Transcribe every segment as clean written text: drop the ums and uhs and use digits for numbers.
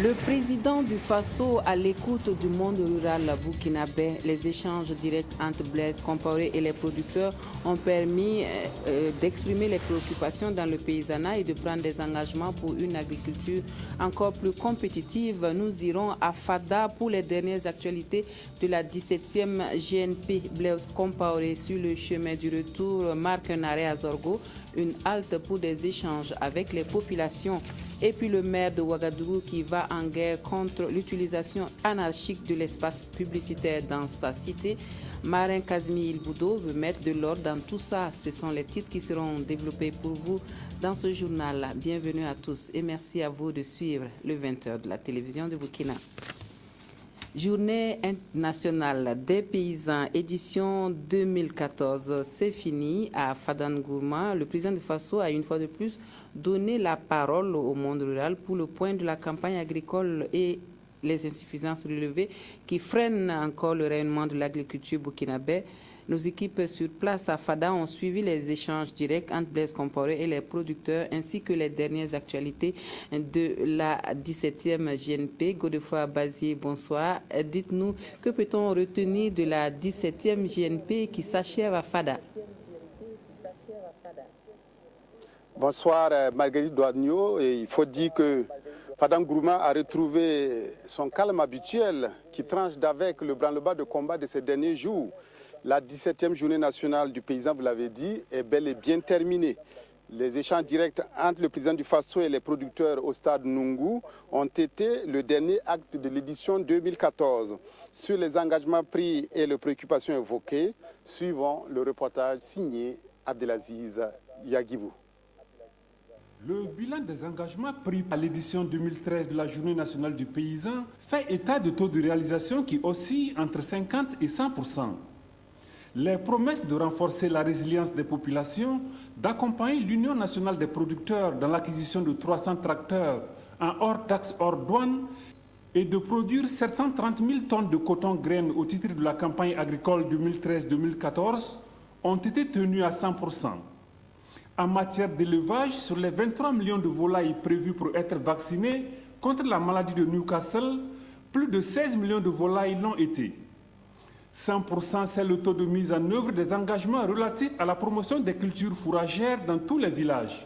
Le président du Faso à l'écoute du monde rural burkinabé, les échanges directs entre Blaise Compaoré et les producteurs ont permis d'exprimer les préoccupations dans le paysanat et de prendre des engagements pour une agriculture encore plus compétitive. Nous irons à Fada pour les dernières actualités de la 17e GNP. Blaise Compaoré sur le chemin du retour marque un arrêt à Zorgo, une halte pour des échanges avec les populations. Et puis le maire de Ouagadougou qui va en guerre contre l'utilisation anarchique de l'espace publicitaire dans sa cité. Marin Kazmi Ilboudo veut mettre de l'ordre dans tout ça. Ce sont les titres qui seront développés pour vous dans ce journal. Bienvenue à tous et merci à vous de suivre le 20h de la télévision de Burkina. Journée internationale des paysans, édition 2014, c'est fini à Fadangourma. Le président du Faso a une fois de plus donné la parole au monde rural pour le point de la campagne agricole et les insuffisances relevées qui freinent encore le rayonnement de l'agriculture burkinabé. Nos équipes sur place à Fada ont suivi les échanges directs entre Blaise Compaoré et les producteurs ainsi que les dernières actualités de la 17e GNP. Godefroy Bazier, bonsoir. Dites-nous, que peut-on retenir de la 17e GNP qui s'achève à Fada? Bonsoir Marguerite Douagneau. Il faut dire que Fadangourma a retrouvé son calme habituel qui tranche d'avec le branle-bas de combat de ces derniers jours. La 17e journée nationale du paysan, vous l'avez dit, est bel et bien terminée. Les échanges directs entre le président du Faso et les producteurs au stade Nungu ont été le dernier acte de l'édition 2014. Sur les engagements pris et les préoccupations évoquées, suivons le reportage signé Abdelaziz Yagibou. Le bilan des engagements pris à l'édition 2013 de la Journée nationale du paysan fait état de taux de réalisation qui oscillent entre 50 et 100%. Les promesses de renforcer la résilience des populations, d'accompagner l'Union nationale des producteurs dans l'acquisition de 300 tracteurs en hors taxe hors douane et de produire 730 000 tonnes de coton graines au titre de la campagne agricole 2013-2014 ont été tenues à 100%. En matière d'élevage, sur les 23 millions de volailles prévues pour être vaccinées contre la maladie de Newcastle, plus de 16 millions de volailles l'ont été. 100%, c'est le taux de mise en œuvre des engagements relatifs à la promotion des cultures fourragères dans tous les villages.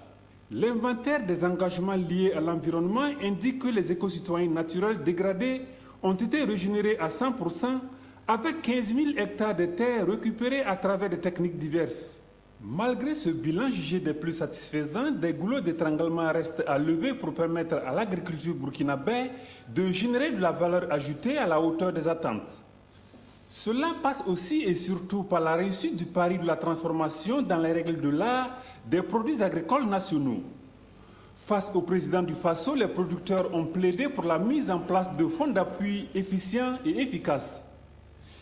L'inventaire des engagements liés à l'environnement indique que les écocitoyens naturels dégradés ont été régénérés à 100% avec 15 000 hectares de terres récupérés à travers des techniques diverses. Malgré ce bilan jugé des plus satisfaisants, des goulots d'étranglement restent à lever pour permettre à l'agriculture burkinabé de générer de la valeur ajoutée à la hauteur des attentes. Cela passe aussi et surtout par la réussite du pari de la transformation dans les règles de l'art des produits agricoles nationaux. Face au président du Faso, les producteurs ont plaidé pour la mise en place de fonds d'appui efficients et efficaces.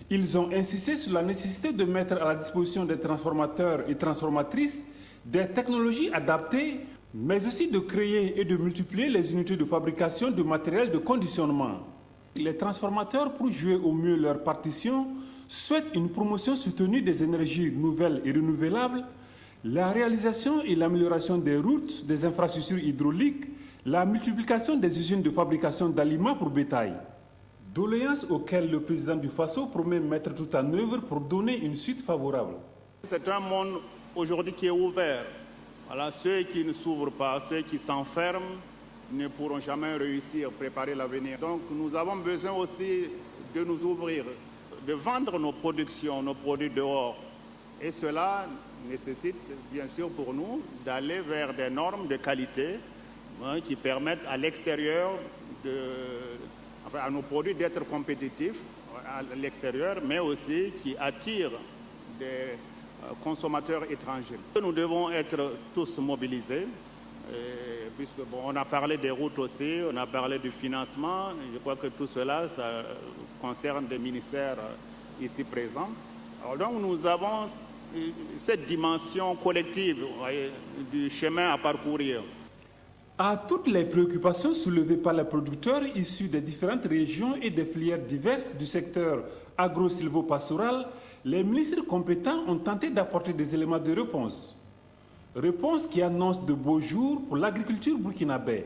Ils ont insisté sur la nécessité de mettre à la disposition des transformateurs et transformatrices des technologies adaptées, mais aussi de créer et de multiplier les unités de fabrication de matériel de conditionnement. Les transformateurs, pour jouer au mieux leur partition, souhaitent une promotion soutenue des énergies nouvelles et renouvelables, la réalisation et l'amélioration des routes, des infrastructures hydrauliques, la multiplication des usines de fabrication d'aliments pour bétail. Doléances auxquelles le président du Faso promet mettre tout en œuvre pour donner une suite favorable. C'est un monde aujourd'hui qui est ouvert. Voilà, ceux qui ne s'ouvrent pas, ceux qui s'enferment, ne pourront jamais réussir à préparer l'avenir. Donc nous avons besoin aussi de nous ouvrir, de vendre nos productions, nos produits dehors. Et cela nécessite bien sûr pour nous d'aller vers des normes de qualité qui permettent à l'extérieur, à nos produits d'être compétitifs à l'extérieur, mais aussi qui attirent des consommateurs étrangers. Nous devons être tous mobilisés. Puisque on a parlé des routes aussi, on a parlé du financement, je crois que tout cela, ça concerne des ministères ici présents. Alors donc nous avons cette dimension collective du chemin à parcourir. À toutes les préoccupations soulevées par les producteurs issus des différentes régions et des filières diverses du secteur agro-silvo-pastoral, les ministres compétents ont tenté d'apporter des éléments de réponse. Réponse qui annonce de beaux jours pour l'agriculture burkinabé.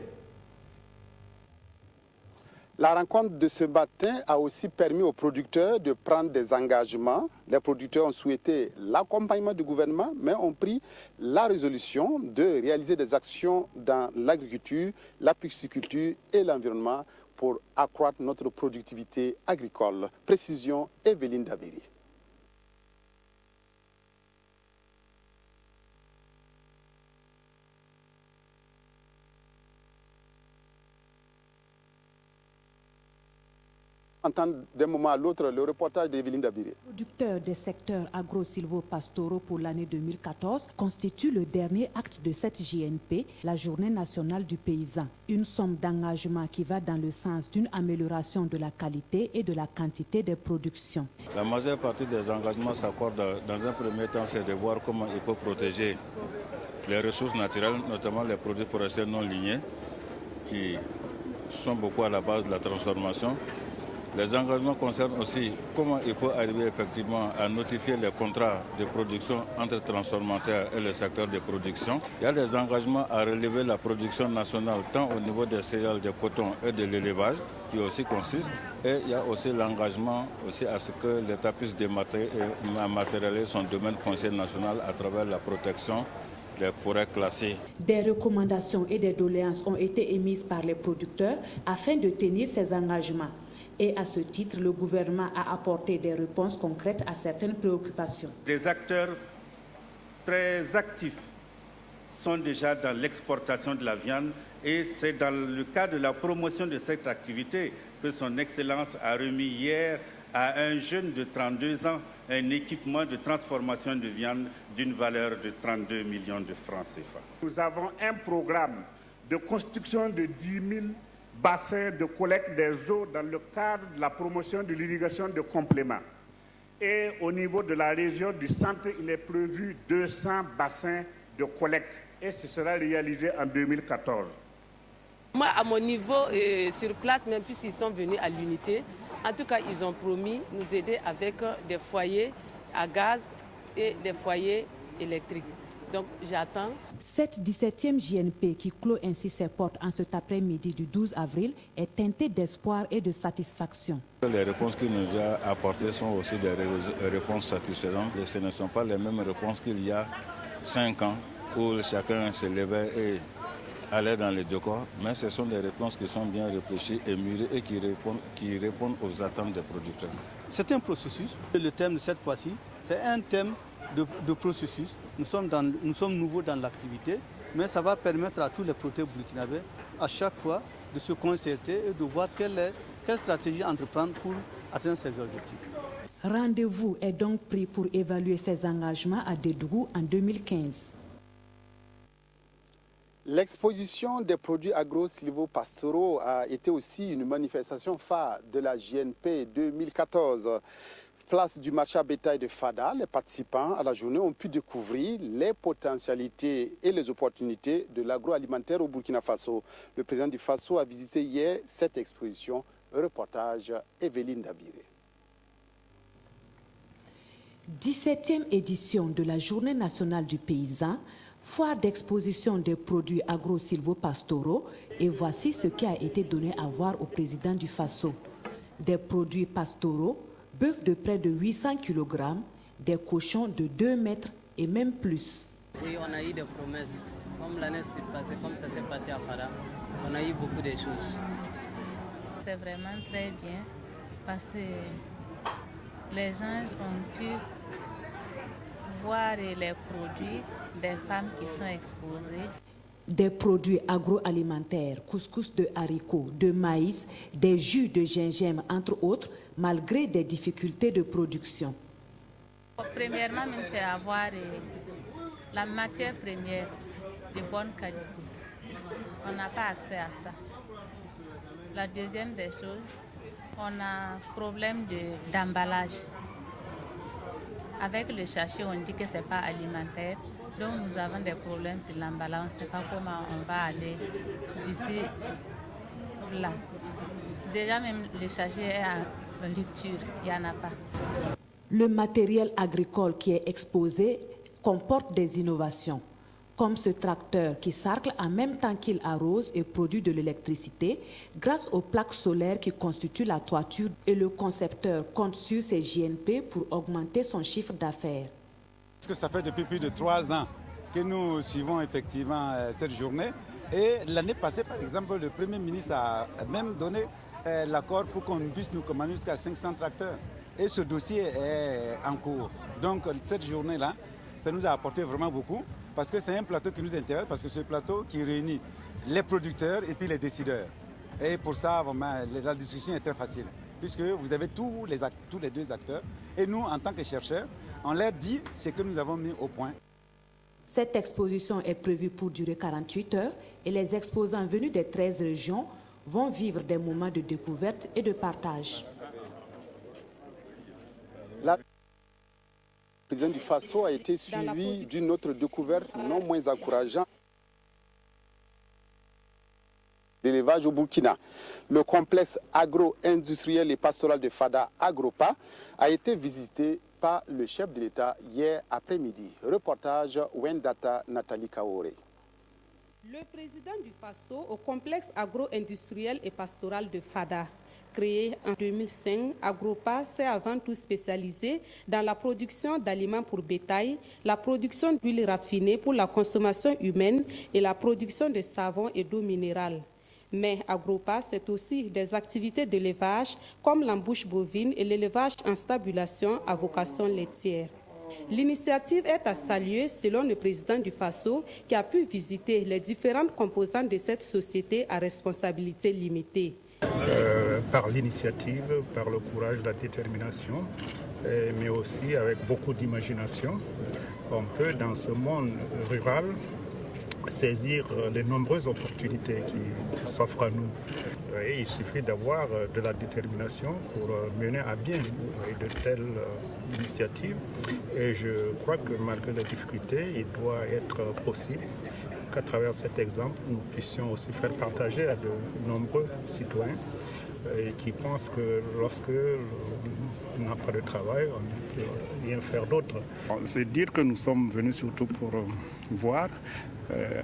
La rencontre de ce matin a aussi permis aux producteurs de prendre des engagements. Les producteurs ont souhaité l'accompagnement du gouvernement, mais ont pris la résolution de réaliser des actions dans l'agriculture, la pisciculture et l'environnement pour accroître notre productivité agricole. Précision, Evelyne Dabiri. Entendre d'un moment à l'autre le reportage d'Evelyne Dabiri. Producteur des secteurs agro-silvo-pastoraux pour l'année 2014 constitue le dernier acte de cette JNP, la Journée nationale du paysan. Une somme d'engagement qui va dans le sens d'une amélioration de la qualité et de la quantité des productions. La majeure partie des engagements s'accordent dans un premier temps, c'est de voir comment il faut protéger les ressources naturelles, notamment les produits forestiers non lignés, qui sont beaucoup à la base de la transformation. Les engagements concernent aussi comment il faut arriver effectivement à notifier les contrats de production entre transformateurs et le secteur de production. Il y a des engagements à relever la production nationale tant au niveau des céréales, du coton et de l'élevage, qui aussi consiste. Et il y a aussi l'engagement aussi à ce que l'État puisse matérialiser son domaine foncier national à travers la protection des forêts classées. Des recommandations et des doléances ont été émises par les producteurs afin de tenir ces engagements. Et à ce titre, le gouvernement a apporté des réponses concrètes à certaines préoccupations. Des acteurs très actifs sont déjà dans l'exportation de la viande et c'est dans le cadre de la promotion de cette activité que son Excellence a remis hier à un jeune de 32 ans un équipement de transformation de viande d'une valeur de 32 millions de francs CFA. Nous avons un programme de construction de 10 000 bassins de collecte des eaux dans le cadre de la promotion de l'irrigation de complément. Et au niveau de la région du centre, il est prévu 200 bassins de collecte et ce sera réalisé en 2014. Moi, à mon niveau, sur place, même puisqu'ils sont venus à l'unité, en tout cas, ils ont promis de nous aider avec des foyers à gaz et des foyers électriques. Donc, j'attends. Cette 17e JNP qui clôt ainsi ses portes en cet après-midi du 12 avril est teintée d'espoir et de satisfaction. Les réponses qu'il nous a apportées sont aussi des réponses satisfaisantes. Et ce ne sont pas les mêmes réponses qu'il y a 5 ans où chacun se levait et allait dans les deux corps. Mais ce sont des réponses qui sont bien réfléchies et mûries et qui répondent aux attentes des producteurs. C'est un processus. Le thème de cette fois-ci, c'est un thème de processus. Nous sommes nouveaux dans l'activité, mais ça va permettre à tous les producteurs burkinabés à chaque fois de se concerter et de voir quelle stratégie entreprendre pour atteindre ces objectifs. Rendez-vous est donc pris pour évaluer ces engagements à Dédougou en 2015. L'exposition des produits agro-silvo-pastoraux a été aussi une manifestation phare de la JNP 2014. Place du marché à bétail de Fada, les participants à la journée ont pu découvrir les potentialités et les opportunités de l'agroalimentaire au Burkina Faso. Le président du Faso a visité hier cette exposition. Reportage Evelyne Dabiri. 17e édition de la Journée nationale du paysan, foire d'exposition des produits agro-silvo-pastoraux, et voici ce qui a été donné à voir au président du Faso. Des produits pastoraux, bœufs de près de 800 kg, des cochons de 2 mètres et même plus. Oui, on a eu des promesses. Comme l'année passée, comme ça s'est passé à Fada, on a eu beaucoup de choses. C'est vraiment très bien parce que les gens ont pu voir les produits des femmes qui sont exposées. Des produits agroalimentaires, couscous de haricots, de maïs, des jus de gingembre, entre autres, malgré des difficultés de production. Premièrement, même c'est avoir la matière première de bonne qualité. On n'a pas accès à ça. La deuxième des choses, on a un problème d'emballage. Avec le sachet, on dit que ce n'est pas alimentaire. Donc nous avons des problèmes sur l'emballage. On ne sait pas comment on va aller d'ici là. Déjà même le sachet est en rupture, il n'y en a pas. Le matériel agricole qui est exposé comporte des innovations. Comme ce tracteur qui sarcle en même temps qu'il arrose et produit de l'électricité grâce aux plaques solaires qui constituent la toiture, et le concepteur compte sur ses JNP pour augmenter son chiffre d'affaires. Parce que ça fait depuis plus de 3 ans que nous suivons effectivement cette journée. Et l'année passée, par exemple, le Premier ministre a même donné l'accord pour qu'on puisse nous commander jusqu'à 500 tracteurs. Et ce dossier est en cours. Donc cette journée-là, ça nous a apporté vraiment beaucoup parce que c'est un plateau qui nous intéresse, parce que c'est un plateau qui réunit les producteurs et puis les décideurs. Et pour ça, vraiment, la discussion est très facile, puisque vous avez tous les deux acteurs. Et nous, en tant que chercheurs, on leur dit ce que nous avons mis au point. Cette exposition est prévue pour durer 48 heures et les exposants venus des 13 régions vont vivre des moments de découverte et de partage. Le président du Faso a été suivi d'une autre découverte non moins encourageante. L'élevage au Burkina. Le complexe agro-industriel et pastoral de Fada Agropa a été visité par le chef de l'État hier après-midi. Reportage Wendata Nathalie Kaore. Le président du Faso au complexe agro-industriel et pastoral de Fada. Créé en 2005, Agropa s'est avant tout spécialisé dans la production d'aliments pour bétail, la production d'huile raffinée pour la consommation humaine et la production de savon et d'eau minérale. Mais Agropa, c'est aussi des activités d'élevage comme l'embouche bovine et l'élevage en stabulation à vocation laitière. L'initiative est à saluer selon le président du Faso qui a pu visiter les différentes composantes de cette société à responsabilité limitée. Par l'initiative, par le courage, la détermination, mais aussi avec beaucoup d'imagination, on peut dans ce monde rural saisir les nombreuses opportunités qui s'offrent à nous. Et il suffit d'avoir de la détermination pour mener à bien de telles initiatives. Et je crois que malgré les difficultés, il doit être possible qu'à travers cet exemple, nous puissions aussi faire partager à de nombreux citoyens qui pensent que lorsque on n'a pas de travail, on ne peut rien faire d'autre. C'est dire que nous sommes venus surtout pour voir,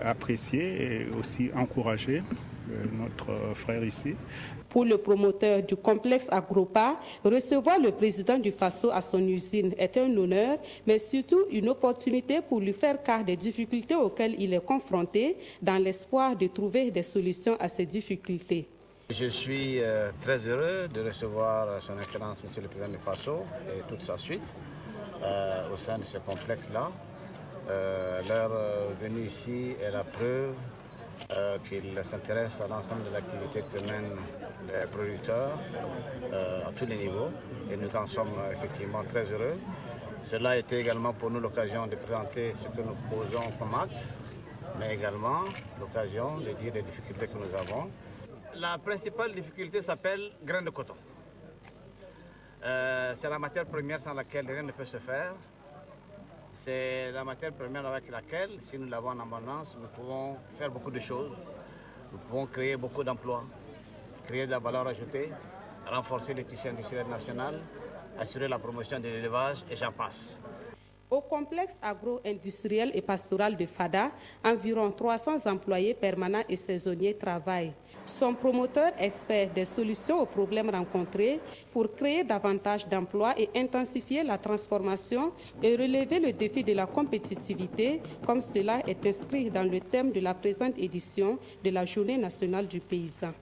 apprécier et aussi encourager notre frère ici. Pour le promoteur du complexe Agropa, recevoir le président du Faso à son usine est un honneur, mais surtout une opportunité pour lui faire part des difficultés auxquelles il est confronté, dans l'espoir de trouver des solutions à ces difficultés. Je suis très heureux de recevoir son Excellence Monsieur le Président du Faso et toute sa suite au sein de ce complexe-là. Leur venue ici est la preuve qu'ils s'intéressent à l'ensemble de l'activité que mènent les producteurs à tous les niveaux et nous en sommes effectivement très heureux. Cela a été également pour nous l'occasion de présenter ce que nous posons comme acte, mais également l'occasion de dire les difficultés que nous avons. La principale difficulté s'appelle grain de coton. C'est la matière première sans laquelle rien ne peut se faire. C'est la matière première avec laquelle, si nous l'avons en abondance, nous pouvons faire beaucoup de choses. Nous pouvons créer beaucoup d'emplois, créer de la valeur ajoutée, renforcer le tissu industriel national, assurer la promotion de l'élevage et j'en passe. Au complexe agro-industriel et pastoral de Fada, environ 300 employés permanents et saisonniers travaillent. Son promoteur espère des solutions aux problèmes rencontrés pour créer davantage d'emplois et intensifier la transformation et relever le défi de la compétitivité, comme cela est inscrit dans le thème de la présente édition de la Journée nationale du paysan.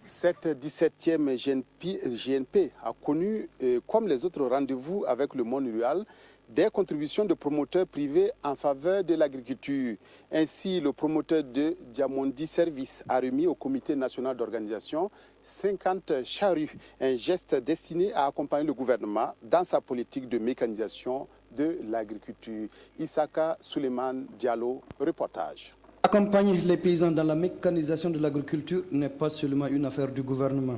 Cette 17e GNP a connu, comme les autres rendez-vous avec le monde rural, des contributions de promoteurs privés en faveur de l'agriculture. Ainsi, le promoteur de Diamondi Service a remis au Comité national d'organisation 50 charrues, un geste destiné à accompagner le gouvernement dans sa politique de mécanisation de l'agriculture. Issaka Suleiman Diallo, reportage. Accompagner les paysans dans la mécanisation de l'agriculture n'est pas seulement une affaire du gouvernement.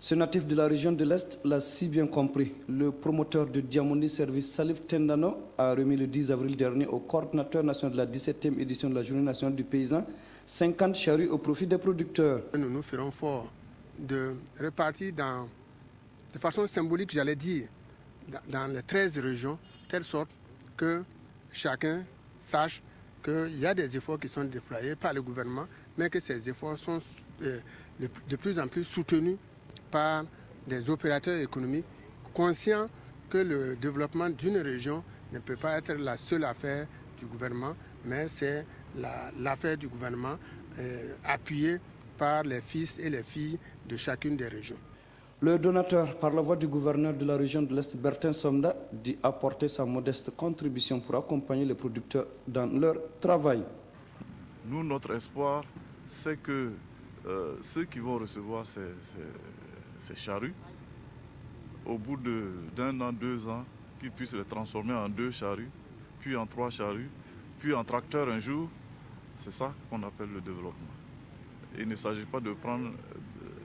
Ce natif de la région de l'Est l'a si bien compris. Le promoteur de Diamondi Service, Salif Tendano, a remis le 10 avril dernier au coordinateur national de la 17e édition de la Journée nationale du paysan 50 charrues au profit des producteurs. Nous nous ferons fort de répartir de façon symbolique, j'allais dire, dans les 13 régions, telle sorte que chacun sache qu'il y a des efforts qui sont déployés par le gouvernement, mais que ces efforts sont de plus en plus soutenus par des opérateurs économiques conscients que le développement d'une région ne peut pas être la seule affaire du gouvernement, mais c'est l'affaire du gouvernement appuyée par les fils et les filles de chacune des régions. Le donateur, par la voix du gouverneur de la région de l'Est, Bertin Somda, dit apporter sa modeste contribution pour accompagner les producteurs dans leur travail. Nous, notre espoir, c'est que ceux qui vont recevoir ces charrues, au bout d'un an, 2 ans, qu'ils puissent les transformer en 2 charrues, puis en 3 charrues, puis en tracteur un jour. C'est ça qu'on appelle le développement. Il ne s'agit pas de prendre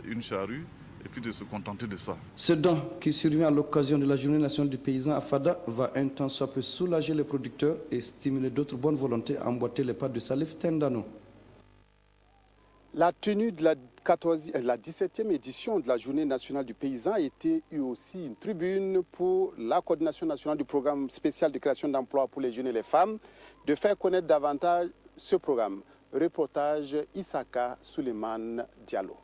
une charrue et puis de se contenter de ça. Ce don qui survient à l'occasion de la Journée nationale du paysan à Fada va un temps soit peu soulager les producteurs et stimuler d'autres bonnes volontés à emboîter les pas de Salif Tendano. La tenue de la 17e édition de la Journée nationale du paysan a été aussi une tribune pour la coordination nationale du programme spécial de création d'emplois pour les jeunes et les femmes de faire connaître davantage ce programme. Reportage Issaka Suleiman Diallo.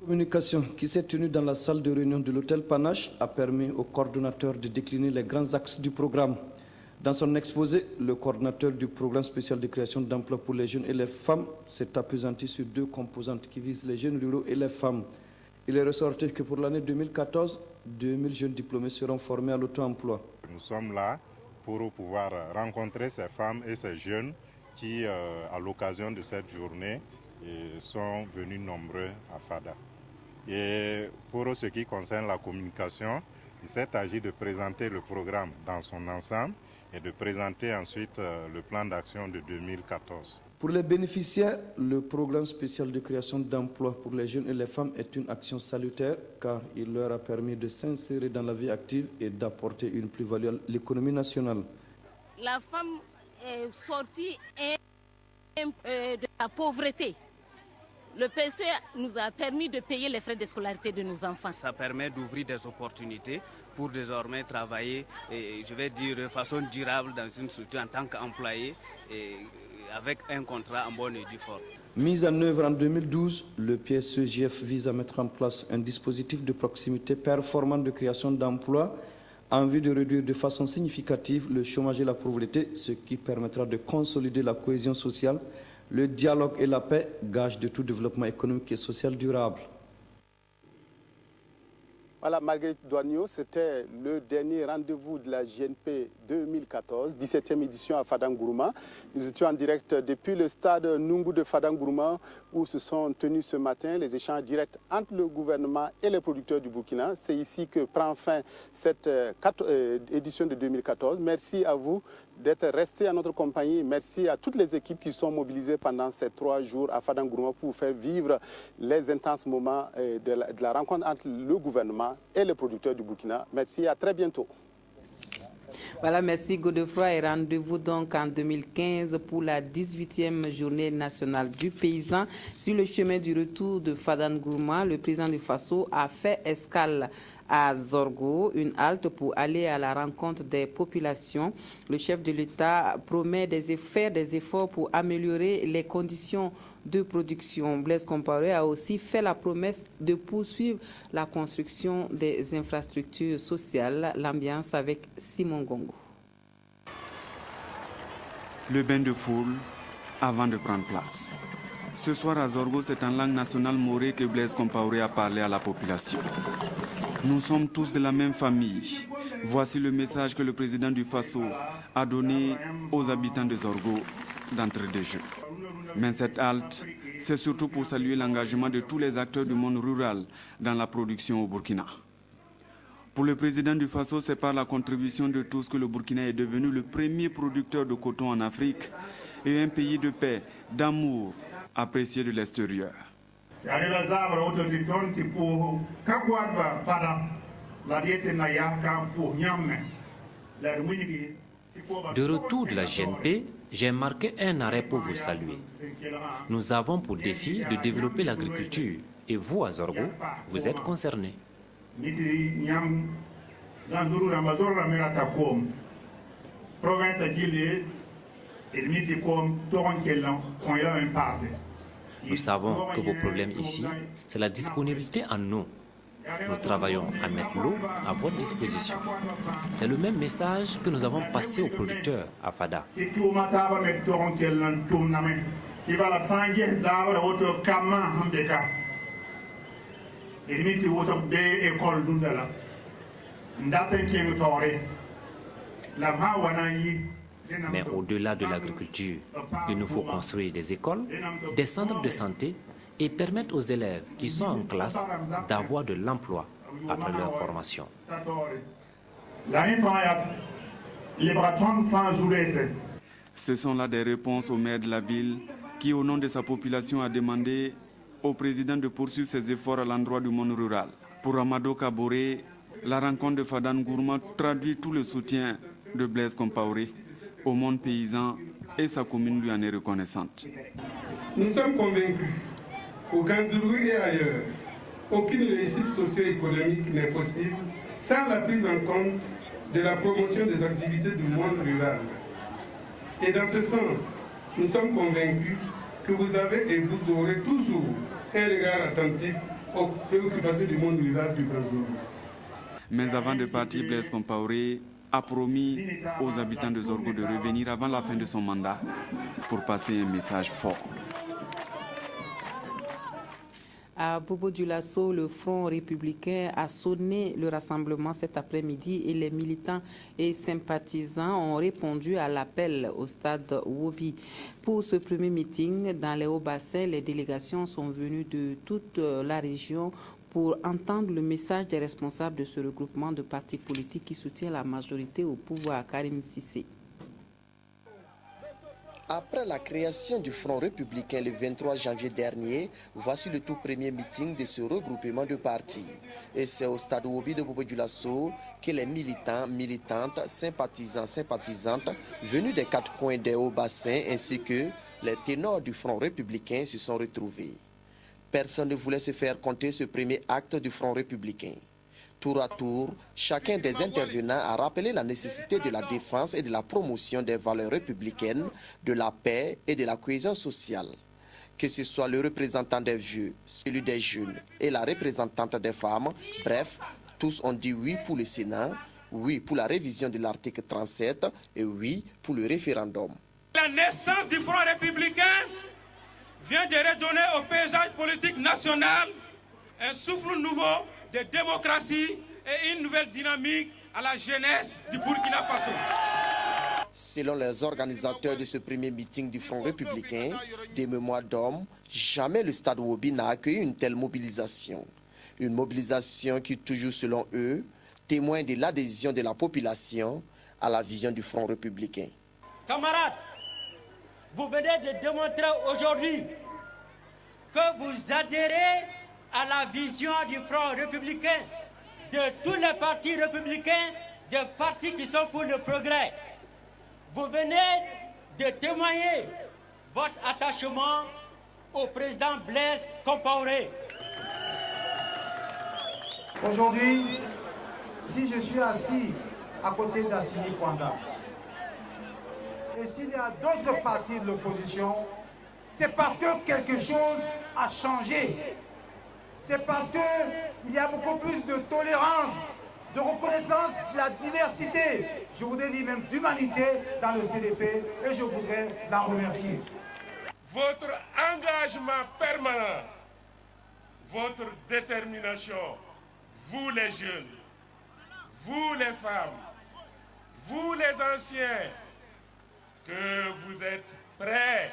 La communication qui s'est tenue dans la salle de réunion de l'hôtel Panache a permis au coordonnateur de décliner les grands axes du programme. Dans son exposé, le coordonnateur du programme spécial de création d'emplois pour les jeunes et les femmes s'est appesanti sur 2 composantes qui visent les jeunes ruraux et les femmes. Il est ressorti que pour l'année 2014, 2000 jeunes diplômés seront formés à l'auto-emploi. Nous sommes là pour pouvoir rencontrer ces femmes et ces jeunes qui, à l'occasion de cette journée, sont venus nombreux à Fada. Et pour ce qui concerne la communication, il s'est agi de présenter le programme dans son ensemble et de présenter ensuite le plan d'action de 2014. Pour les bénéficiaires, le programme spécial de création d'emplois pour les jeunes et les femmes est une action salutaire car il leur a permis de s'insérer dans la vie active et d'apporter une plus-value à l'économie nationale. La femme est sortie de la pauvreté. Le PCE nous a permis de payer les frais de scolarité de nos enfants. Ça permet d'ouvrir des opportunités pour désormais travailler, je vais dire, de façon durable dans une structure en tant qu'employé avec un contrat en bonne et due forme. Mise en œuvre en 2012, le PSEJF vise à mettre en place un dispositif de proximité performant de création d'emplois en vue de réduire de façon significative le chômage et la pauvreté, ce qui permettra de consolider la cohésion sociale, le dialogue et la paix, gage de tout développement économique et social durable. Voilà, Marguerite Douagneau, c'était le dernier rendez-vous de la JNP 2014, 17e édition à Fadangourouma. Nous étions en direct depuis le stade Nungu de Fadangourouma où se sont tenus ce matin les échanges directs entre le gouvernement et les producteurs du Burkina. C'est ici que prend fin cette édition de 2014. Merci à vous d'être restés à notre compagnie. Merci à toutes les équipes qui sont mobilisées pendant ces 3 jours à Fadangourouma pour faire vivre les intenses moments de la rencontre entre le gouvernement et les producteurs du Burkina. Merci, à très bientôt. Voilà, merci Godefroy et rendez-vous donc en 2015 pour la 18e journée nationale du paysan. Sur le chemin du retour de Fadangourouma, le président du Faso a fait escale à Zorgo, une halte pour aller à la rencontre des populations. Le chef de l'État promet faire des efforts pour améliorer les conditions de production. Blaise Compaoré a aussi fait la promesse de poursuivre la construction des infrastructures sociales. L'ambiance avec Simon Gongo. Le bain de foule avant de prendre place. Ce soir à Zorgo, c'est en langue nationale morée que Blaise Compaoré a parlé à la population. Nous sommes tous de la même famille. Voici le message que le président du Faso a donné aux habitants de Zorgo d'entrée de jeu. Mais cette halte, c'est surtout pour saluer l'engagement de tous les acteurs du monde rural dans la production au Burkina. Pour le président du Faso, c'est par la contribution de tous que le Burkina est devenu le premier producteur de coton en Afrique et un pays de paix, d'amour, apprécié de l'extérieur. De retour de la GNP, j'ai marqué un arrêt pour vous saluer. Nous avons pour défi de développer l'agriculture et vous, à Zorgo, vous êtes concernés. Nous savons que vos problèmes ici, c'est la disponibilité en eau. Nous travaillons à mettre l'eau à votre disposition. C'est le même message que nous avons passé aux producteurs à Fada. Mais au-delà de l'agriculture, il nous faut construire des écoles, des centres de santé et permettre aux élèves qui sont en classe d'avoir de l'emploi après leur formation. Ce sont là des réponses au maire de la ville qui, au nom de sa population, a demandé au président de poursuivre ses efforts à l'endroit du monde rural. Pour Amadou Kaboré, la rencontre de Fada Ngourma traduit tout le soutien de Blaise Compaoré au monde paysan et sa commune lui en est reconnaissante. Nous sommes convaincus qu'au Gandourou et ailleurs, aucune réussite socio-économique n'est possible sans la prise en compte de la promotion des activités du monde rural. Et dans ce sens, nous sommes convaincus que vous avez et vous aurez toujours un regard attentif aux préoccupations du monde rural du Gandourou. Mais avant de partir, Blaise Compaoré a promis aux habitants de Zorgo de revenir avant la fin de son mandat pour passer un message fort. À Bobo-Dioulasso, le Front républicain a sonné le rassemblement cet après-midi et les militants et sympathisants ont répondu à l'appel au stade Wobi. Pour ce premier meeting dans les Hauts-Bassins, les délégations sont venues de toute la région pour entendre le message des responsables de ce regroupement de partis politiques qui soutient la majorité au pouvoir, Karim Sissé. Après la création du Front républicain le 23 janvier dernier, voici le tout premier meeting de ce regroupement de partis. Et c'est au stade Wobi de Bobo-Dioulasso que les militants, militantes, sympathisants, sympathisantes venus des quatre coins des Hauts-Bassins ainsi que les ténors du Front républicain se sont retrouvés. Personne ne voulait se faire compter ce premier acte du Front républicain. Tour à tour, chacun des intervenants a rappelé la nécessité de la défense et de la promotion des valeurs républicaines, de la paix et de la cohésion sociale. Que ce soit le représentant des vieux, celui des jeunes et la représentante des femmes, bref, tous ont dit oui pour le Sénat, oui pour la révision de l'article 37 et oui pour le référendum. La naissance du Front républicain vient de redonner au paysage politique national un souffle nouveau de démocratie et une nouvelle dynamique à la jeunesse du Burkina Faso. Selon les organisateurs de ce premier meeting du Front républicain, des mémoires d'hommes, jamais le stade Wobi n'a accueilli une telle mobilisation. Une mobilisation qui, toujours selon eux, témoigne de l'adhésion de la population à la vision du Front républicain. Camarades, vous venez de démontrer aujourd'hui que vous adhérez à la vision du Front républicain, de tous les partis républicains, des partis qui sont pour le progrès. Vous venez de témoigner votre attachement au président Blaise Compaoré. Aujourd'hui, si je suis assis à côté d'Assimi Kwanda, et s'il y a d'autres partis de l'opposition, c'est parce que quelque chose a changé. C'est parce qu'il y a beaucoup plus de tolérance, de reconnaissance de la diversité, je voudrais dire même d'humanité dans le CDP, et je voudrais l'en remercier. Votre engagement permanent, votre détermination, vous les jeunes, vous les femmes, vous les anciens, que vous êtes prêts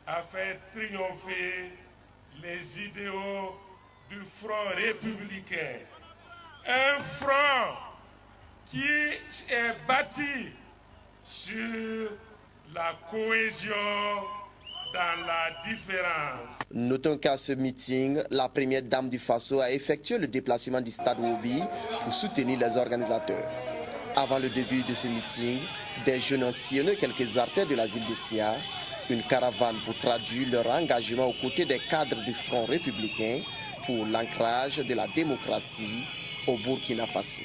à faire triompher les idéaux du Front républicain. Un front qui est bâti sur la cohésion dans la différence. Notons qu'à ce meeting, la première dame du Faso a effectué le déplacement du stade Wobi pour soutenir les organisateurs. Avant le début de ce meeting, des jeunes ont sillonné quelques artères de la ville de Sia, une caravane pour traduire leur engagement aux côtés des cadres du Front républicain pour l'ancrage de la démocratie au Burkina Faso.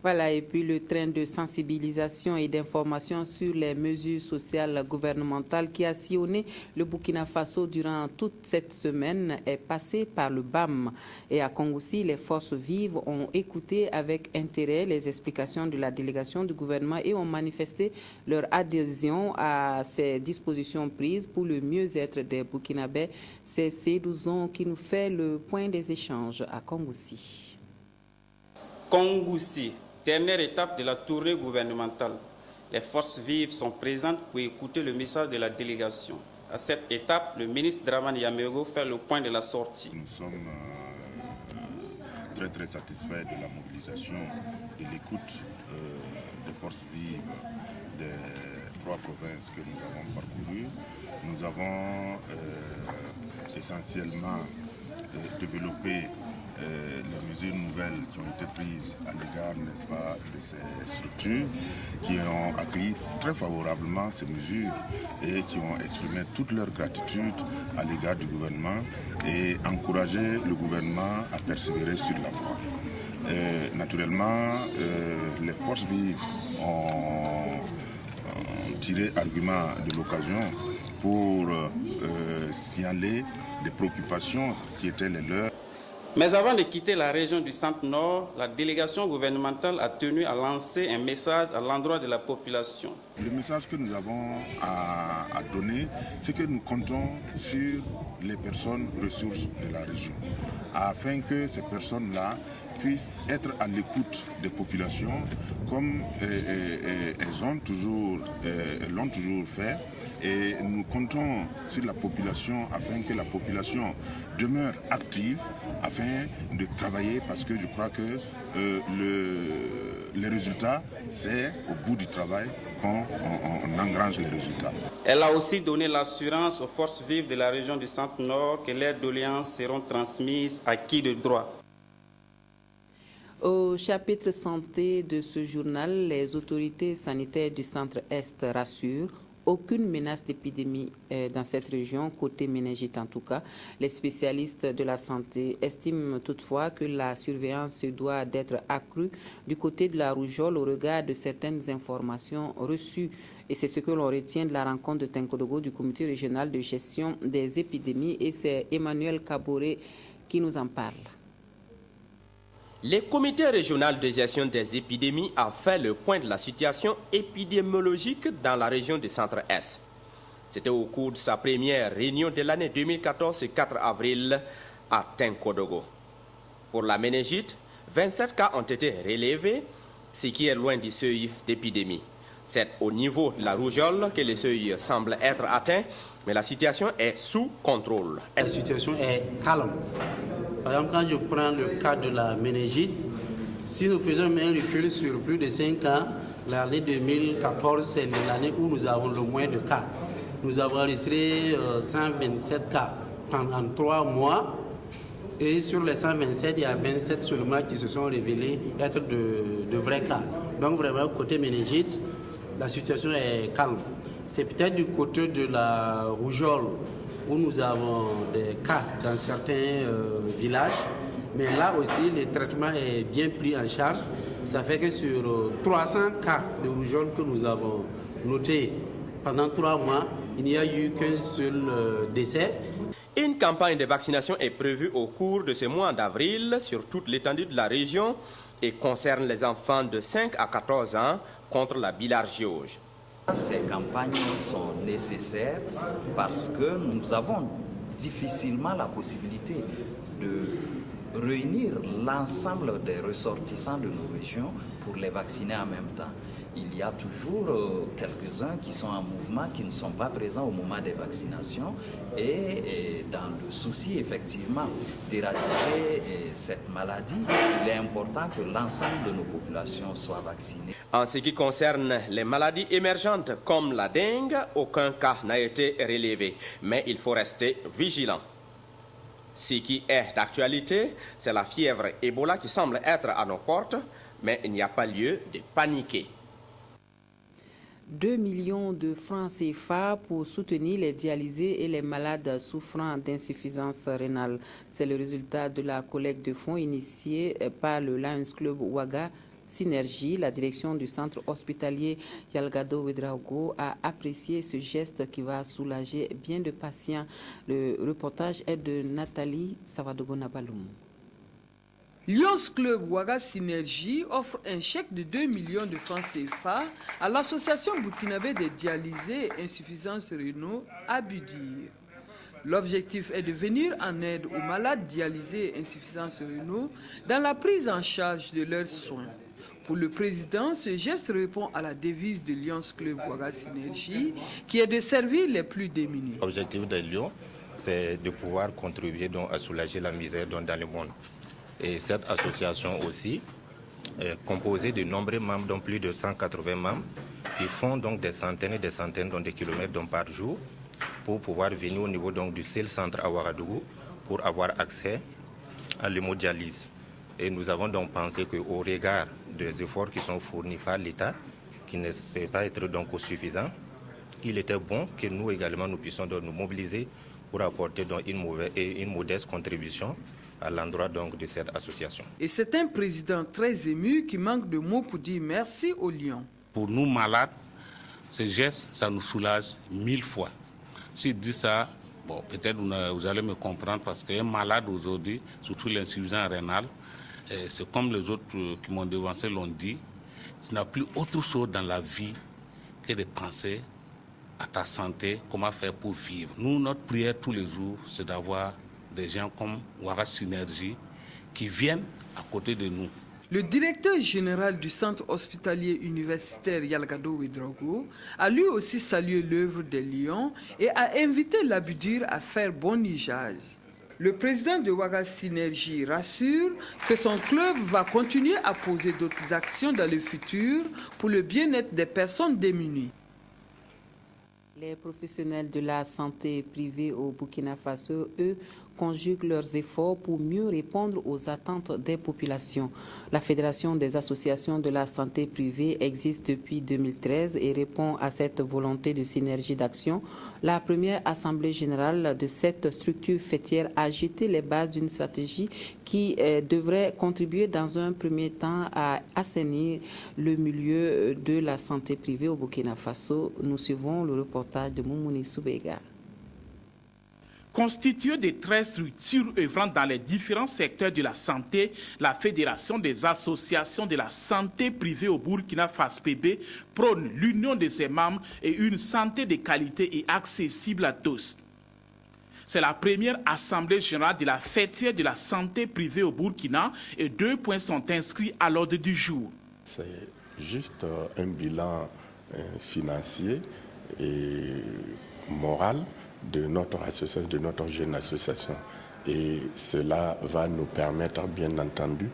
Voilà, et puis le train de sensibilisation et d'information sur les mesures sociales gouvernementales qui a sillonné le Burkina Faso durant toute cette semaine est passé par le BAM. Et à Kongoussi, les forces vives ont écouté avec intérêt les explications de la délégation du gouvernement et ont manifesté leur adhésion à ces dispositions prises pour le mieux-être des Burkinabés. C'est Cédouzon qui nous fait le point des échanges à Kongoussi. Kongoussi. Dernière étape de la tournée gouvernementale. Les forces vives sont présentes pour écouter le message de la délégation. À cette étape, le ministre Dramane Yamego fait le point de la sortie. Nous sommes très satisfaits de la mobilisation, de l'écoute des forces vives des 3 provinces que nous avons parcourues. Nous avons essentiellement développé les mesures nouvelles qui ont été prises à l'égard, n'est-ce pas, de ces structures qui ont accueilli très favorablement ces mesures et qui ont exprimé toute leur gratitude à l'égard du gouvernement et encouragé le gouvernement à persévérer sur la voie. Naturellement, les forces vives ont tiré argument de l'occasion pour signaler des préoccupations qui étaient les leurs. Mais avant de quitter la région du Centre-Nord, la délégation gouvernementale a tenu à lancer un message à l'endroit de la population. Le message que nous avons à donner, c'est que nous comptons sur les personnes ressources de la région, afin que ces personnes-là puissent être à l'écoute des populations comme elles l'ont toujours fait. Et nous comptons sur la population afin que la population demeure active, afin de travailler, parce que je crois que les résultats, c'est au bout du travail qu'on engrange les résultats. Elle a aussi donné l'assurance aux forces vives de la région du Centre-Nord que leurs doléances seront transmises à qui de droit. Au chapitre santé de ce journal, les autorités sanitaires du Centre-Est rassurent. Aucune menace d'épidémie dans cette région, côté méningite en tout cas. Les spécialistes de la santé estiment toutefois que la surveillance se doit d'être accrue du côté de la rougeole au regard de certaines informations reçues. Et c'est ce que l'on retient de la rencontre de Tenkodogo du comité régional de gestion des épidémies. Et c'est Emmanuel Kaboré qui nous en parle. Le comité régional de gestion des épidémies a fait le point de la situation épidémiologique dans la région du Centre-Est. C'était au cours de sa première réunion de l'année 2014, ce 4 avril, à Tenkodogo. Pour la méningite, 27 cas ont été relevés, ce qui est loin du seuil d'épidémie. C'est au niveau de la rougeole que le seuil semble être atteint, mais la situation est sous contrôle. La situation est calme. Par exemple, quand je prends le cas de la méningite, si nous faisons un recul sur plus de 5 ans, l'année 2014, c'est l'année où nous avons le moins de cas. Nous avons enregistré 127 cas pendant 3 mois. Et sur les 127, il y a 27 seulement qui se sont révélés être de vrais cas. Donc vraiment, côté méningite, la situation est calme. C'est peut-être du côté de la rougeole où nous avons des cas dans certains villages. Mais là aussi, le traitement est bien pris en charge. Ça fait que sur 300 cas de rougeole que nous avons notés pendant 3 mois, il n'y a eu qu'un seul décès. Une campagne de vaccination est prévue au cours de ce mois d'avril sur toute l'étendue de la région et concerne les enfants de 5 à 14 ans contre la bilharziose. Ces campagnes sont nécessaires parce que nous avons difficilement la possibilité de réunir l'ensemble des ressortissants de nos régions pour les vacciner en même temps. Il y a toujours quelques-uns qui sont en mouvement, qui ne sont pas présents au moment des vaccinations et dans le souci effectivement d'éradiquer cette maladie, il est important que l'ensemble de nos populations soient vaccinées. En ce qui concerne les maladies émergentes comme la dengue, aucun cas n'a été relevé, mais il faut rester vigilant. Ce qui est d'actualité, c'est la fièvre Ebola qui semble être à nos portes, mais il n'y a pas lieu de paniquer. 2 millions de francs CFA pour soutenir les dialysés et les malades souffrant d'insuffisance rénale. C'est le résultat de la collecte de fonds initiée par le Lions Club Ouaga Synergie. La direction du centre hospitalier Yalgado Ouedraogo a apprécié ce geste qui va soulager bien de patients. Le reportage est de Nathalie Savadogo-Nabaloum. Lions Club Ouaga Synergie offre un chèque de 2 millions de francs CFA à l'association burkinabé des dialysés et insuffisance rénale à Budir. L'objectif est de venir en aide aux malades dialysés et insuffisance rénale dans la prise en charge de leurs soins. Pour le président, ce geste répond à la devise de Lions Club Ouaga Synergie qui est de servir les plus démunis. L'objectif de Lyon, c'est de pouvoir contribuer donc à soulager la misère dans le monde. Et cette association aussi est composée de nombreux membres, dont plus de 180 membres, qui font donc des centaines et des centaines de kilomètres donc par jour pour pouvoir venir au niveau donc du seul centre à Ouagadougou pour avoir accès à l'hémodialyse. Et nous avons donc pensé qu'au regard des efforts qui sont fournis par l'État, qui ne peuvent pas être donc suffisants, il était bon que nous également nous puissions donc nous mobiliser pour apporter donc une modeste contribution à l'endroit donc de cette association. Et c'est un président très ému qui manque de mots pour dire merci aux Lions. Pour nous malades, ce geste, ça nous soulage 1000 fois. Si je dis ça, bon, peut-être vous allez me comprendre parce qu'un malade aujourd'hui, surtout l'insuffisance rénale, c'est comme les autres qui m'ont devancé l'ont dit, tu n'as plus autre chose dans la vie que de penser à ta santé, comment faire pour vivre. Nous, notre prière tous les jours, c'est d'avoir des gens comme Ouaga Synergie qui viennent à côté de nous. Le directeur général du centre hospitalier universitaire Yalgado Ouedraogo a lui aussi salué l'œuvre des Lions et a invité l'Abudir à faire bon usage. Le président de Ouaga Synergie rassure que son club va continuer à poser d'autres actions dans le futur pour le bien-être des personnes démunies. Les professionnels de la santé privée au Burkina Faso, eux, conjuguent leurs efforts pour mieux répondre aux attentes des populations. La Fédération des associations de la santé privée existe depuis 2013 et répond à cette volonté de synergie d'action. La première assemblée générale de cette structure fêtière a jeté les bases d'une stratégie qui devrait contribuer dans un premier temps à assainir le milieu de la santé privée au Burkina Faso. Nous suivons le reportage de Moumouni Soubega. Constituée de 13 structures œuvrant dans les différents secteurs de la santé, la Fédération des associations de la santé privée au Burkina Faso PB prône l'union de ses membres et une santé de qualité et accessible à tous. C'est la première assemblée générale de la fêtière de la santé privée au Burkina et 2 points sont inscrits à l'ordre du jour. C'est juste un bilan financier et moral de notre association, de notre jeune association. Et cela va nous permettre, bien entendu,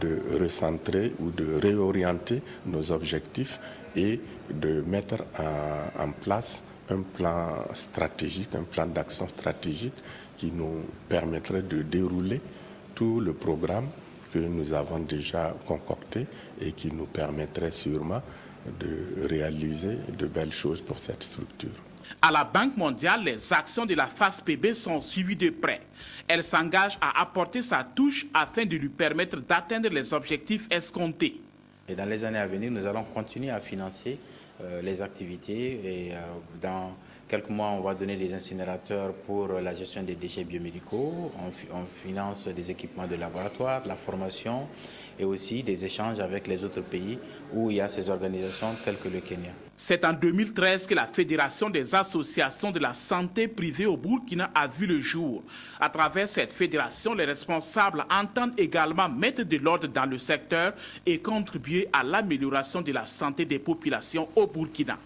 de recentrer ou de réorienter nos objectifs et de mettre en place un plan stratégique, un plan d'action stratégique qui nous permettrait de dérouler tout le programme que nous avons déjà concocté et qui nous permettrait sûrement de réaliser de belles choses pour cette structure. À la Banque mondiale, les actions de la FASPB sont suivies de près. Elle s'engage à apporter sa touche afin de lui permettre d'atteindre les objectifs escomptés. Et dans les années à venir, nous allons continuer à financer les activités et dans quelques mois, on va donner des incinérateurs pour la gestion des déchets biomédicaux. On finance des équipements de laboratoire, la formation et aussi des échanges avec les autres pays où il y a ces organisations telles que le Kenya. C'est en 2013 que la Fédération des associations de la santé privée au Burkina a vu le jour. À travers cette fédération, les responsables entendent également mettre de l'ordre dans le secteur et contribuer à l'amélioration de la santé des populations au Burkina.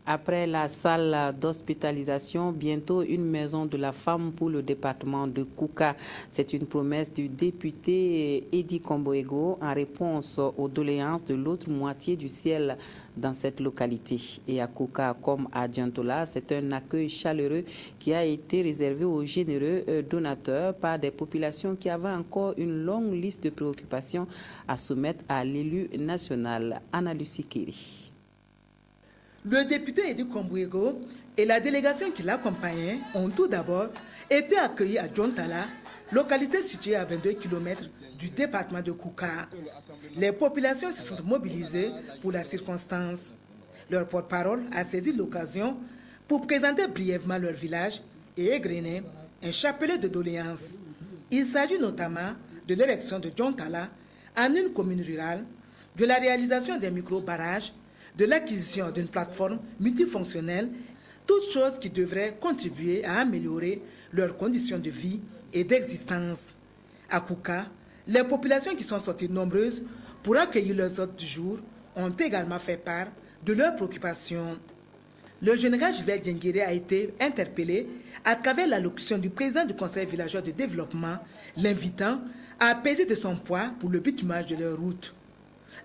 Après la salle d'hospitalisation, bientôt une maison de la femme pour le département de Kouka. C'est une promesse du député Edi Komboego en réponse aux doléances de l'autre moitié du ciel dans cette localité. Et à Kouka comme à Diantola, c'est un accueil chaleureux qui a été réservé aux généreux donateurs par des populations qui avaient encore une longue liste de préoccupations à soumettre à l'élu national, Anna Lucie Kiri. Le député Edi Kombouego et la délégation qui l'accompagnait ont tout d'abord été accueillis à Djontala, localité située à 22 km du département de Kouka. Les populations se sont mobilisées pour la circonstance. Leur porte-parole a saisi l'occasion pour présenter brièvement leur village et égrener un chapelet de doléances. Il s'agit notamment de l'érection de Djontala en une commune rurale, de la réalisation des micro-barrages, de l'acquisition d'une plateforme multifonctionnelle, toutes choses qui devraient contribuer à améliorer leurs conditions de vie et d'existence. À Kouka, les populations qui sont sorties nombreuses pour accueillir leurs hôtes du jour ont également fait part de leurs préoccupations. Le général Gilbert Diengéré a été interpellé à travers l'allocution du président du conseil villageois de développement, l'invitant à peser de son poids pour le bitumage de leur route.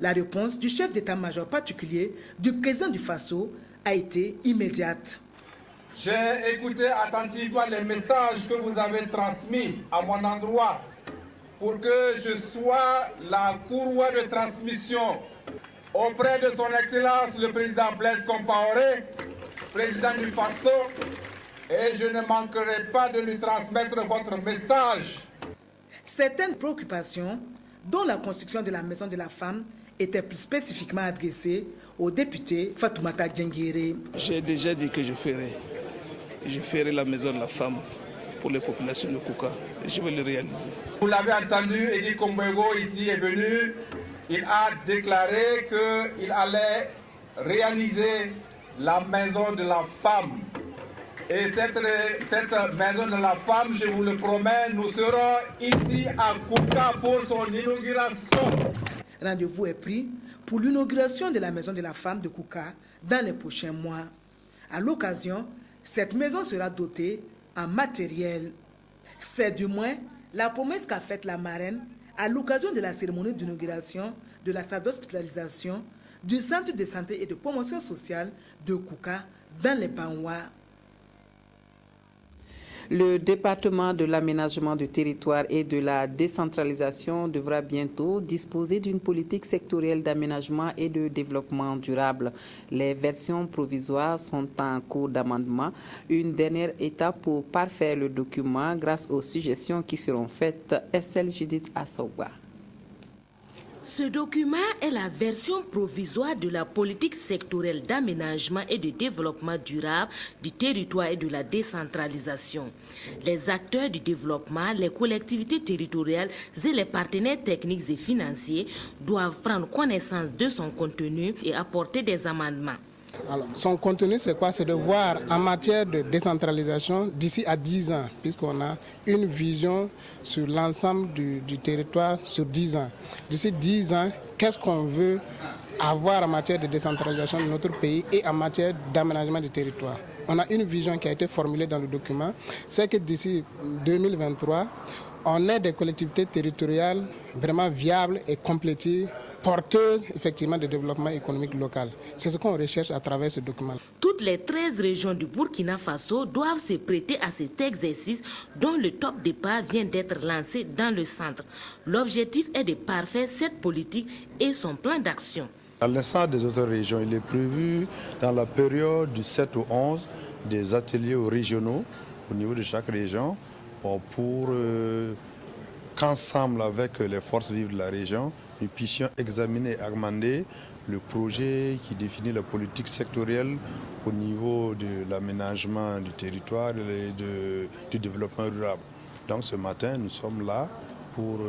La réponse du chef d'état-major particulier du président du Faso a été immédiate. J'ai écouté attentivement les messages que vous avez transmis à mon endroit pour que je sois la courroie de transmission auprès de son Excellence le président Blaise Compaoré, président du Faso, et je ne manquerai pas de lui transmettre votre message. Certaines préoccupations, dont la construction de la maison de la femme, étaient plus spécifiquement adressées au député Fatoumata Diengéré. J'ai déjà dit que je ferai la maison de la femme pour les populations de Kouka. Et je vais le réaliser. Vous l'avez entendu, Edi Kombouego ici est venu. Il a déclaré qu'il allait réaliser la maison de la femme. Et cette maison de la femme, je vous le promets, nous serons ici à Kouka pour son inauguration. Rendez-vous est pris pour l'inauguration de la maison de la femme de Kouka dans les prochains mois. À l'occasion, cette maison sera dotée en matériel. C'est du moins la promesse qu'a faite la marraine à l'occasion de la cérémonie d'inauguration de la salle d'hospitalisation du centre de santé et de promotion sociale de Kouka dans les Banwa. Le département de l'aménagement du territoire et de la décentralisation devra bientôt disposer d'une politique sectorielle d'aménagement et de développement durable. Les versions provisoires sont en cours d'amendement. Une dernière étape pour parfaire le document grâce aux suggestions qui seront faites. Estelle Judith Assouba. Ce document est la version provisoire de la politique sectorielle d'aménagement et de développement durable du territoire et de la décentralisation. Les acteurs du développement, les collectivités territoriales et les partenaires techniques et financiers doivent prendre connaissance de son contenu et apporter des amendements. Alors, son contenu, c'est quoi? C'est de voir en matière de décentralisation d'ici à 10 ans, puisqu'on a une vision sur l'ensemble du territoire sur 10 ans. D'ici 10 ans, qu'est-ce qu'on veut avoir en matière de décentralisation de notre pays et en matière d'aménagement du territoire? On a une vision qui a été formulée dans le document, c'est que d'ici 2023, on ait des collectivités territoriales vraiment viables et complétées, porteuse effectivement de développement économique local. C'est ce qu'on recherche à travers ce document. Toutes les 13 régions du Burkina Faso doivent se prêter à cet exercice dont le top départ vient d'être lancé dans le centre. L'objectif est de parfaire cette politique et son plan d'action. À l'instar des autres régions, il est prévu dans la période du 7 au 11 des ateliers régionaux au niveau de chaque région pour qu'ensemble avec les forces vives de la région, nous puissions examiner et amender le projet qui définit la politique sectorielle au niveau de l'aménagement du territoire et du développement rural. Donc ce matin, nous sommes là pour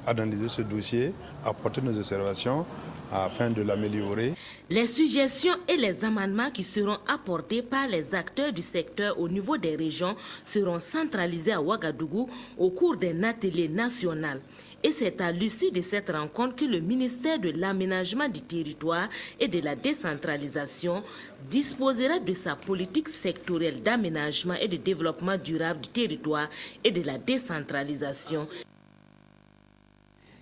analyser ce dossier, apporter nos observations afin de l'améliorer. Les suggestions et les amendements qui seront apportés par les acteurs du secteur au niveau des régions seront centralisés à Ouagadougou au cours d'un atelier national. Et c'est à l'issue de cette rencontre que le ministère de l'Aménagement du territoire et de la décentralisation disposera de sa politique sectorielle d'aménagement et de développement durable du territoire et de la décentralisation.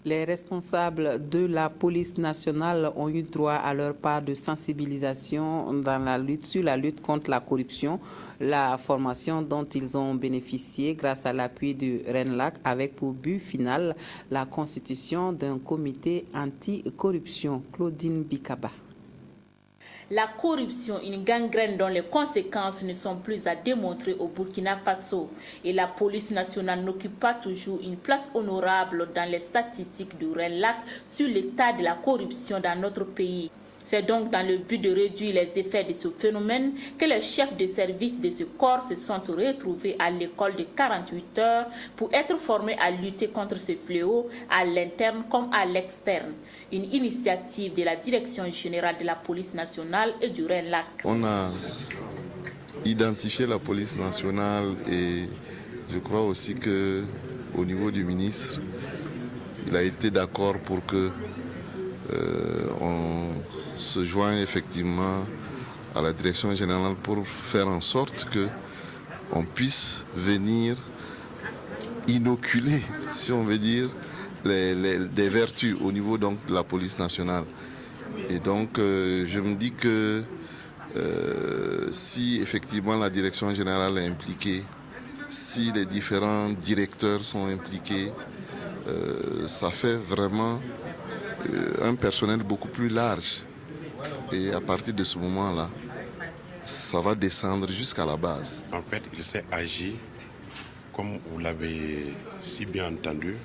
Les responsables de la police nationale ont eu droit à leur part de sensibilisation dans la lutte sur la lutte contre la corruption, la formation dont ils ont bénéficié grâce à l'appui du RENLAC avec pour but final la constitution d'un comité anti-corruption. Claudine Bikaba. La corruption, une gangrène dont les conséquences ne sont plus à démontrer au Burkina Faso. Et la police nationale n'occupe pas toujours une place honorable dans les statistiques du RENLAC sur l'état de la corruption dans notre pays. C'est donc dans le but de réduire les effets de ce phénomène que les chefs de service de ce corps se sont retrouvés à l'école de 48 heures pour être formés à lutter contre ce fléau à l'interne comme à l'externe. Une initiative de la Direction générale de la police nationale et du RENLAC. On a identifié la police nationale et je crois aussi qu'au niveau du ministre, il a été d'accord pour que on se joigne effectivement à la direction générale pour faire en sorte que on puisse venir inoculer, si on veut dire, des vertus au niveau donc de la police nationale. Et donc je me dis que si effectivement la direction générale est impliquée, si les différents directeurs sont impliqués, ça fait vraiment un personnel beaucoup plus large. Et à partir de ce moment-là, ça va descendre jusqu'à la base. En fait, il s'est agi, comme vous l'avez si bien entendu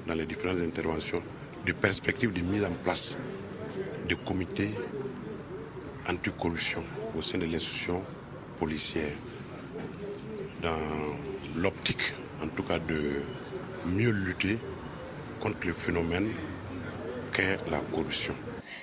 dans les différentes interventions, de perspectives de mise en place de comités anticorruption au sein de l'institution policière, dans l'optique, en tout cas, de mieux lutter contre le phénomène qu'est la corruption.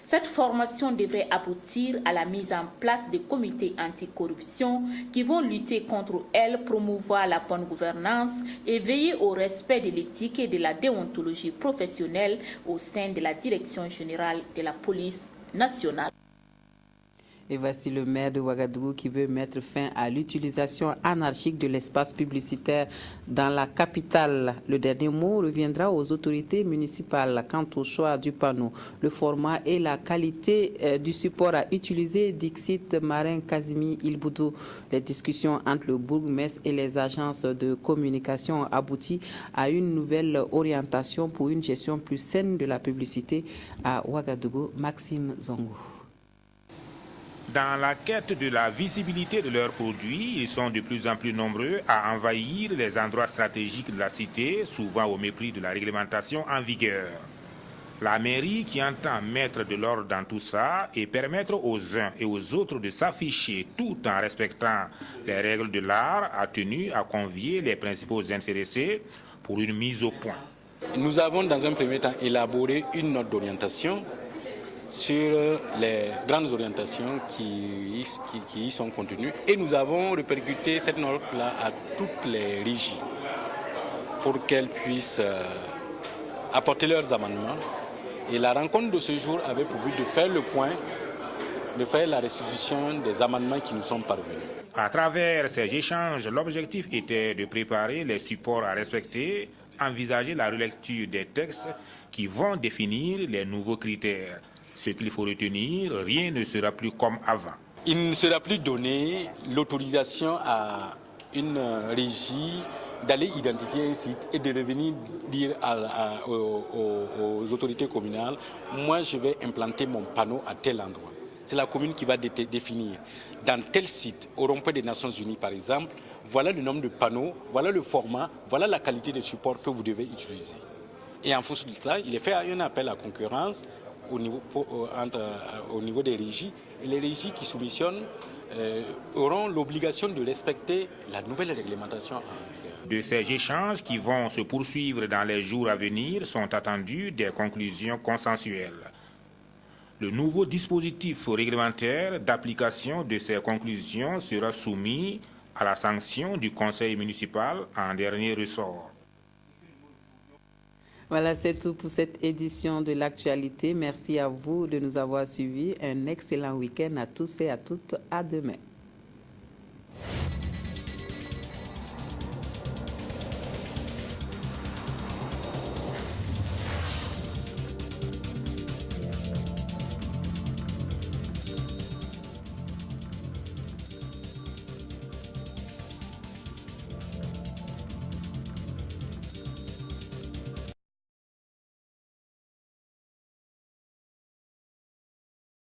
Cette formation devrait aboutir à la mise en place de comités anticorruption qui vont lutter contre elle, promouvoir la bonne gouvernance et veiller au respect de l'éthique et de la déontologie professionnelle au sein de la Direction générale de la police nationale. Et voici le maire de Ouagadougou qui veut mettre fin à l'utilisation anarchique de l'espace publicitaire dans la capitale. Le dernier mot reviendra aux autorités municipales quant au choix du panneau, le format et la qualité du support à utiliser, dixit Marin Kazimi Ilboudou. Les discussions entre le bourgmestre et les agences de communication aboutissent à une nouvelle orientation pour une gestion plus saine de la publicité à Ouagadougou. Maxime Zongo. Dans la quête de la visibilité de leurs produits, ils sont de plus en plus nombreux à envahir les endroits stratégiques de la cité, souvent au mépris de la réglementation en vigueur. La mairie, qui entend mettre de l'ordre dans tout ça et permettre aux uns et aux autres de s'afficher tout en respectant les règles de l'art, a tenu à convier les principaux intéressés pour une mise au point. Nous avons dans un premier temps élaboré une note d'orientation sur les grandes orientations qui y sont contenues et nous avons répercuté cette note-là à toutes les régies pour qu'elles puissent apporter leurs amendements. Et la rencontre de ce jour avait pour but de faire le point, de faire la restitution des amendements qui nous sont parvenus. À travers ces échanges, l'objectif était de préparer les supports à respecter, envisager la relecture des textes qui vont définir les nouveaux critères. Ce qu'il faut retenir, rien ne sera plus comme avant. Il ne sera plus donné l'autorisation à une régie d'aller identifier un site et de revenir dire aux autorités communales, moi je vais implanter mon panneau à tel endroit. C'est la commune qui va définir. Dans tel site, au rond-point des Nations Unies par exemple, voilà le nombre de panneaux, voilà le format, voilà la qualité de support que vous devez utiliser. Et en fonction de cela, il est fait un appel à concurrence au niveau des régies. Et les régies qui soumissionnent auront l'obligation de respecter la nouvelle réglementation en vigueur. De ces échanges qui vont se poursuivre dans les jours à venir sont attendues des conclusions consensuelles. Le nouveau dispositif réglementaire d'application de ces conclusions sera soumis à la sanction du conseil municipal en dernier ressort. Voilà, c'est tout pour cette édition de l'actualité. Merci à vous de nous avoir suivis. Un excellent week-end à tous et à toutes. À demain.